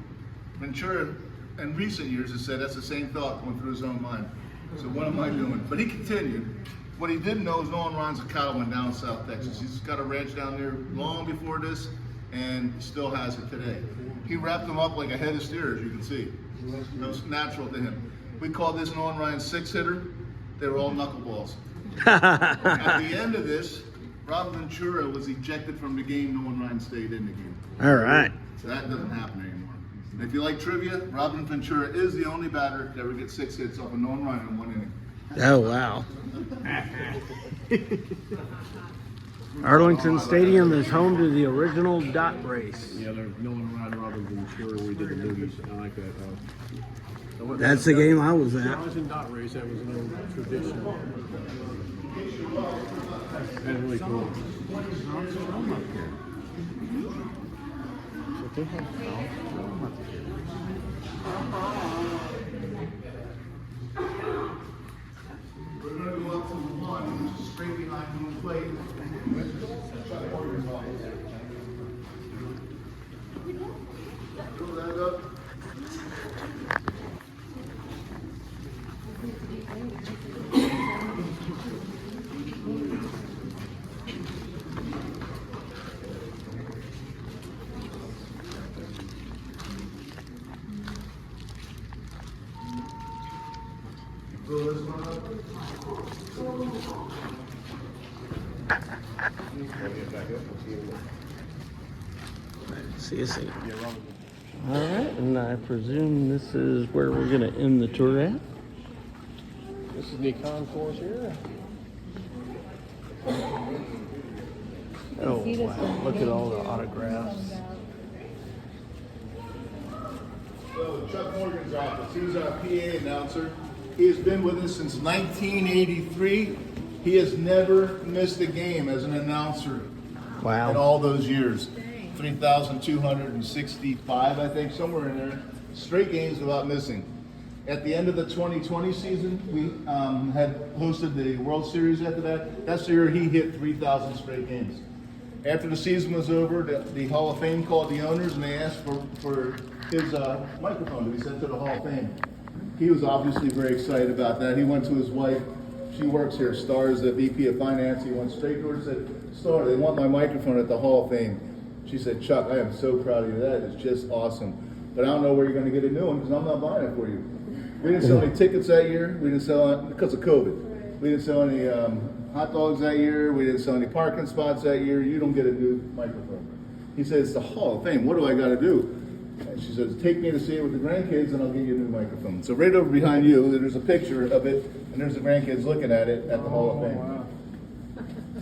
Ventura in recent years has said that's the same thought going through his own mind. So what am I doing? But he continued. What he didn't know is Nolan Ryan's a cattleman down in South Texas. He's got a ranch down there long before this, and still has it today. He wrapped them up like a head of steer, as you can see. It was natural to him. We called this Nolan Ryan's 6-hitter. They were all knuckleballs. At the end of this, Rob Ventura was ejected from the game. Nolan Ryan stayed in the game. All right. So that doesn't happen anymore. And if you like trivia, Robin Ventura is the only batter to ever get 6 hits off of Nolan Ryan in 1 inning. Oh, wow. Arlington Stadium is home to the original dot race. Yeah, there's Nolan Ryan, Robin Ventura. We did the movies. I like that. That's the game I was at. Arlington dot race. That was an old tradition. That's really cool. We're going to go up to the 1, which is straight behind home plate. Throw that up. Throw this one up. See you soon. All right, and I presume this is where we're going to end the tour at. This is the concourse here. Oh, wow. Look at all the autographs. So Chuck Morgan's office, he's our PA announcer. He has been with us since 1983. He has never missed a game as an announcer Wow. in all those years. 3,265, I think, somewhere in there. Straight games without missing. At the end of the 2020 season, we had hosted the World Series after that. That's the year he hit 3,000 straight games. After the season was over, the Hall of Fame called the owners and they asked for his microphone to be sent to the Hall of Fame. He was obviously very excited about that. He went to his wife. She works here, Star is the VP of Finance. He went straight to her and said, Star, they want my microphone at the Hall of Fame. She said, Chuck, I am so proud of you. That is just awesome. But I don't know where you're going to get a new one because I'm not buying it for you. We didn't sell any tickets that year. We didn't sell it because of COVID. We didn't sell any hot dogs that year. We didn't sell any parking spots that year. You don't get a new microphone. He said, it's the Hall of Fame. What do I got to do? And she says, take me to see it with the grandkids and I'll give you a new microphone. So right over behind you, there's a picture of it, and there's the grandkids looking at it at the Hall of Fame.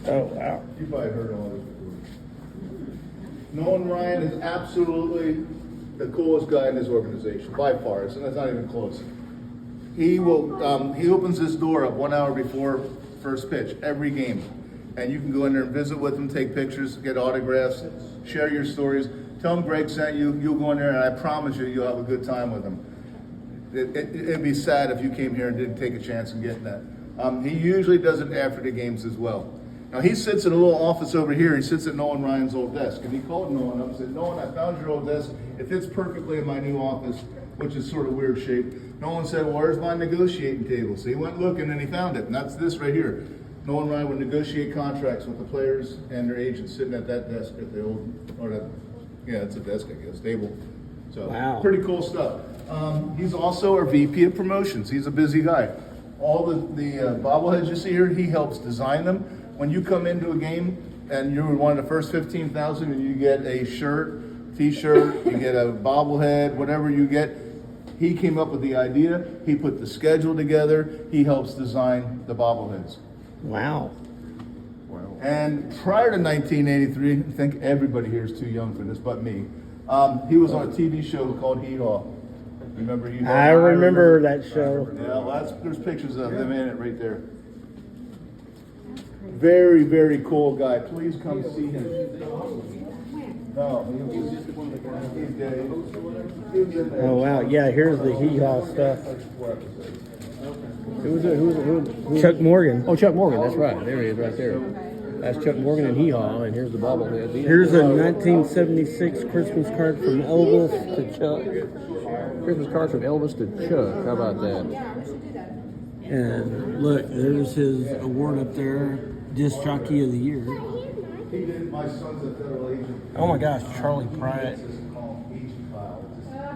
Oh, wow. You probably heard all this before. Nolan Ryan is absolutely the coolest guy in this organization, by far, and that's not even close. He will. He opens this door up 1 hour before first pitch every game, and you can go in there and visit with him, take pictures, get autographs, share your stories. Tell him Greg sent you. You'll go in there, and I promise you'll have a good time with him. It'd be sad if you came here and didn't take a chance in getting that. He usually does it after the games as well. Now he sits in a little office over here. He sits at Nolan Ryan's old desk, and he called Nolan up and said, Nolan, I found your old desk. It fits perfectly in my new office, which is sort of weird shape. Nolan said, well, where's my negotiating table? So he went looking and he found it, and that's this right here. Nolan Ryan would negotiate contracts with the players and their agents sitting at that desk at the old, or that, yeah, it's a desk, I guess, table. So Wow. Pretty cool stuff. He's also our VP of promotions. He's a busy guy. All the bobbleheads you see here, he helps design them. When you come into a game and you're one of the first 15,000 and you get a shirt, t-shirt, you get a bobblehead, whatever you get, he came up with the idea, he put the schedule together, he helps design the bobbleheads. Wow. And prior to 1983, I think everybody here is too young for this but me, he was on a TV show called Hee Haw. Remember Hee Haw? I remember that show. Yeah, well, there's pictures of them in it right there. Very, very cool guy. Please come see him. No, he's dead. Oh, wow. Yeah, here's the hee-haw stuff. Who was it? Chuck Morgan. Oh, Chuck Morgan. That's right. There he is, right there. That's Chuck Morgan and Hee Haw, and here's the bobblehead. Here's a 1976 Christmas card from Elvis to Chuck. Christmas cards from Elvis to Chuck. How about that? And look, there's his award up there, Disc Jockey of the Year. He did. My son's a federal agent. Oh my gosh, Charlie Pride.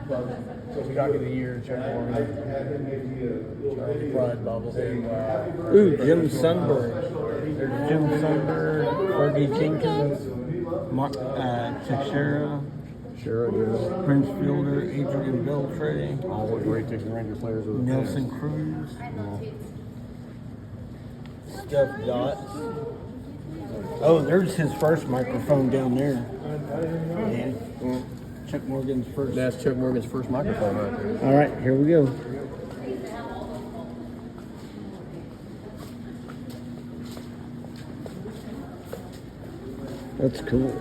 So we got to the year, Chuck Warren. Pride bobblehead. Wow. Ooh, Jim Sundberg. There's Jim Sundberg, Fergie Jenkins, Teixeira, Sure, Prince Fielder, Adrian Beltre, All the great Texas Ranger players of the Nelson Cruz, Steph Dots. Oh, there's his first microphone down there. Yeah. Chuck Morgan's first. That's Chuck Morgan's first microphone right there. All right, here we go. That's cool.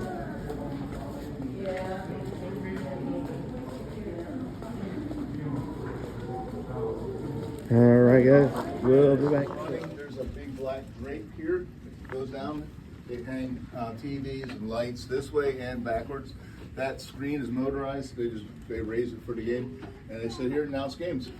All right, guys. We'll be back. There's a big black drape here that goes down. They hang TVs and lights this way and backwards. That screen is motorized. They raise it for the game, and they sit here and announce games.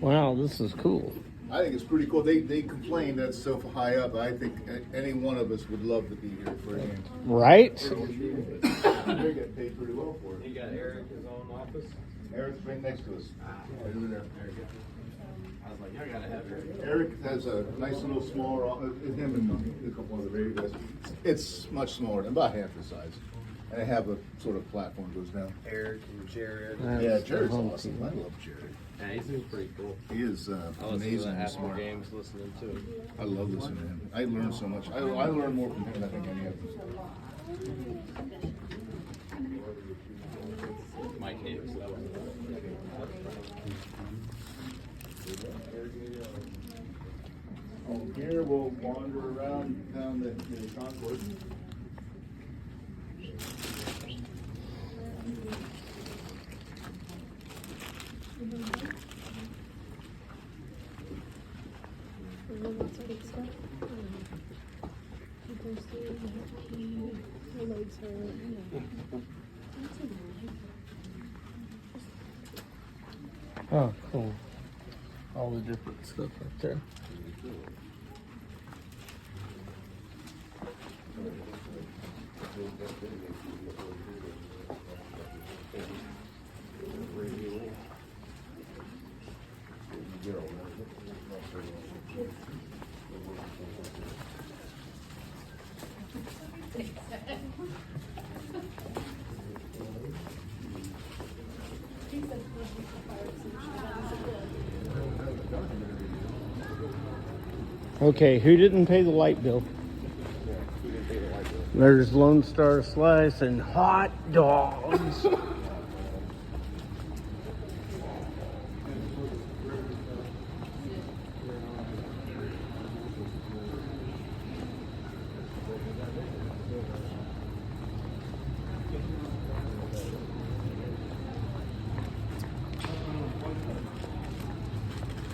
Wow, this is cool. I think it's pretty cool. They complain that's so high up. I think any one of us would love to be here for a game. Right? They get paid pretty well for it. You got Eric, his own office. Eric's right next to us. Right over there. I was like, I gotta have Eric. Eric has a nice little smaller office. Him and a couple other radio guys. It's much smaller, about half the size. And they have a sort of platform goes down. Eric and Jared. Yeah, Jared's awesome. I love Jared. Yeah, he seems pretty cool. He is I listen to amazing the and after smart. games listening to him. I love listening to him. I learn so much. I learn more from him than I think any of us. Mike Hicks. That was From here, we'll wander around down the concourse. Oh, cool. All the different stuff right there. Okay, who didn't pay the light bill? There's Lone Star Slice and hot dogs.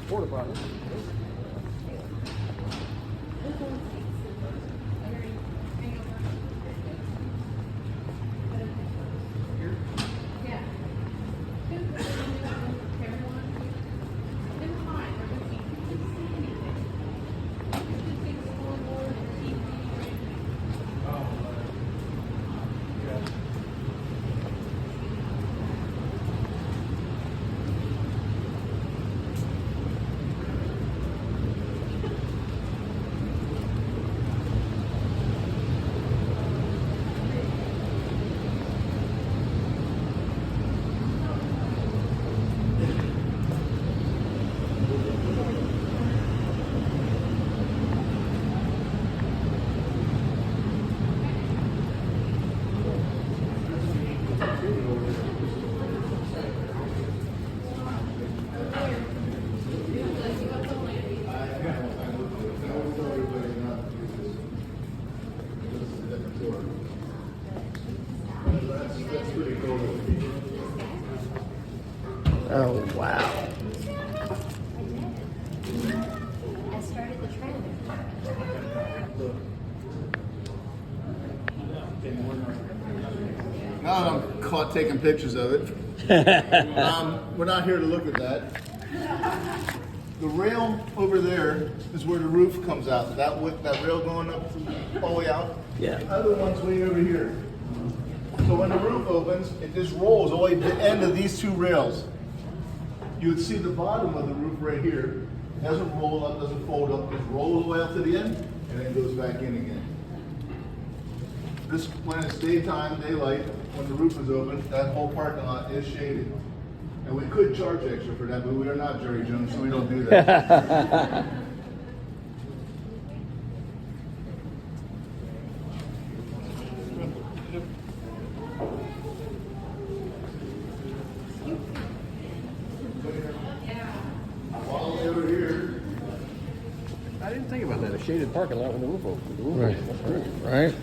Porta potty. Oh, wow. I started the trend. Now that I'm caught taking pictures of it. We're not here to look at that. The rail over there is where the roof comes out. That rail going up all the way out. Yeah. The other one's way over here. So when the roof opens, it just rolls all the way to the end of these two rails. You would see the bottom of the roof right here. It doesn't roll up, doesn't fold up, just rolls all the way up to the end and then goes back in again. This, when it's daytime, daylight, when the roof is open, that whole parking lot is shaded. And we could charge extra for that, but we are not Jerry Jones, so we don't do that. While over here, I didn't think about that, a shaded parking lot with the roof open. The roof Right. open. That's great. Right?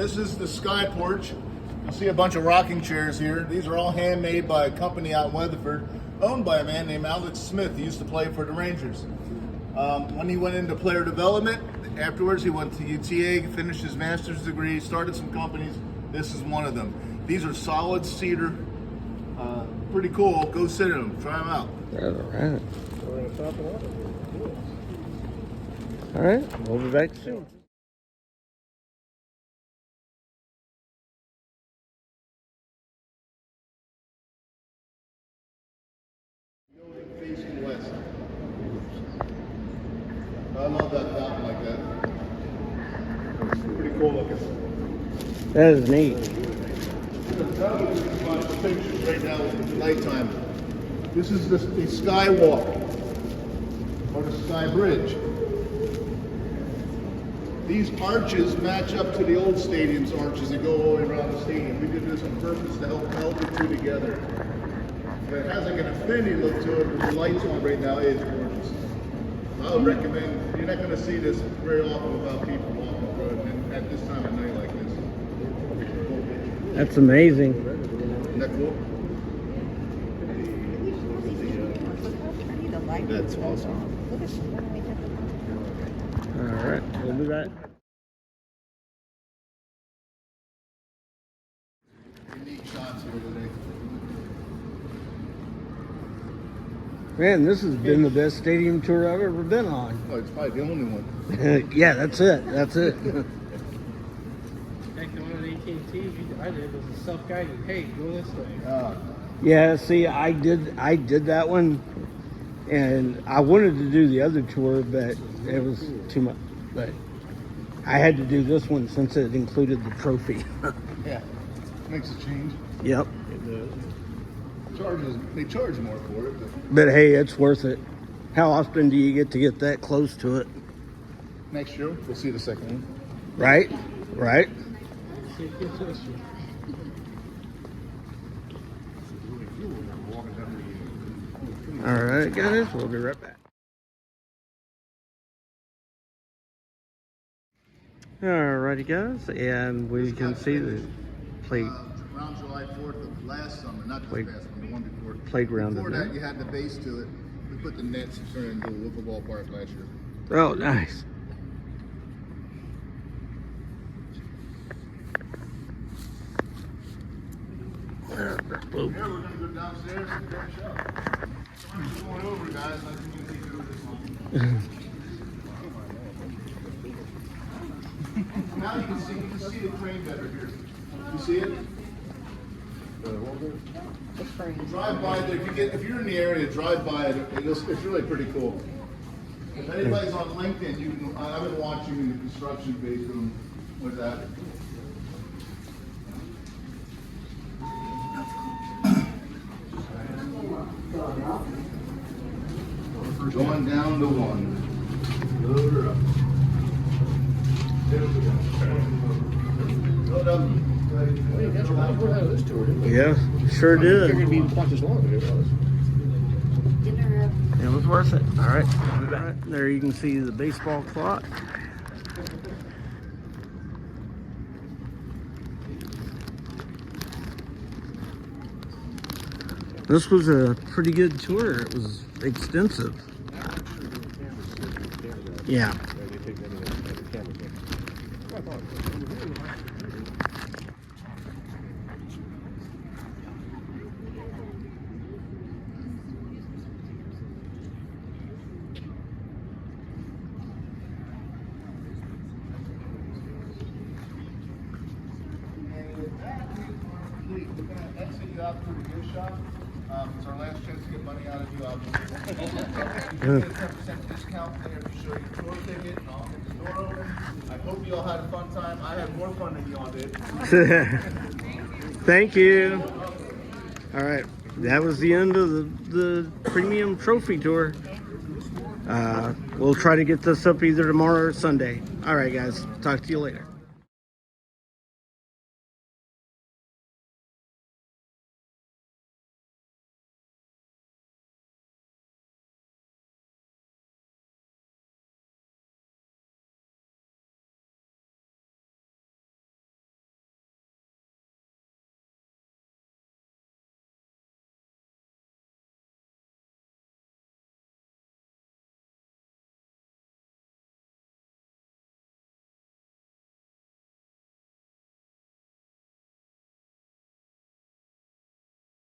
this is the sky porch. You'll see a bunch of rocking chairs here. These are all handmade by a company out in Weatherford, owned by a man named Alex Smith. He used to play for the Rangers. When he went into player development, afterwards he went to UTA, finished his master's degree, started some companies. This is one of them. These are solid cedar, pretty cool. Go sit in them, try them out. All right. We're gonna top it off. All right. We'll be back soon. Facing west. I love that fountain like that. It's pretty cool looking. That is neat. The pictures right now at nighttime. This is the skywalk or the sky bridge. These arches match up to the old stadium's arches that go all the way around the stadium. We did this on purpose to help meld the two together. It has like an infinity look to it with the lights on right now. It's gorgeous. I would recommend, you're not going to see this very often without people walking the road and at this time of night like this. That's amazing. Isn't that cool? That's awesome. All right. We'll be back. Unique shots here today. Man, this has been the best stadium tour I've ever been on. Oh, it's probably the only one. Yeah, that's it. That's it. Heck, the one at AT&T I did was a self-guided. Hey, go this way. Yeah, see, I did that one, and I wanted to do the other tour, but it was too much. But I had to do this one since it included the trophy. Yeah, makes a change. Yep. They charge more for it. But hey, it's worth it. How often do you get that close to it? Next year, we'll see the second one. Right? Right? See, it gets this year. All right, guys, we'll be right back. Alrighty, guys, and we can see the plate Around July 4th of last summer, not this past one, the one before. playground Before event. that, you had the base to it. We put the nets and turned it into a wiffle ball park last year. Oh, nice. Yeah, we're gonna go downstairs and finish up. We're going over, guys. I think you can do this one. Now you can see the crane better here. You see it? Drive by there. If you're in the area, drive by it. It's really pretty cool. If anybody's on LinkedIn, you can. I've been watching the construction base room with that. Going down to one. Load her up. There we go. Load up. Yeah, sure did. Figured it'd be quite as long as it was. Dinner It was worth it. All right. There you can see the baseball clock. This was a pretty good tour. It was extensive. Yeah. And with that, we're complete. We're going to exit you out through the gift shop. It's our last chance to get money out of you, obviously. You get a 10% discount there if you show your tour ticket, and I'll get the door open. I hope you all had a fun time. I had more fun than you all did. Thank you. All right. That was the end of the premium trophy tour. We'll try to get this up either tomorrow or Sunday. All right, guys. Talk to you later.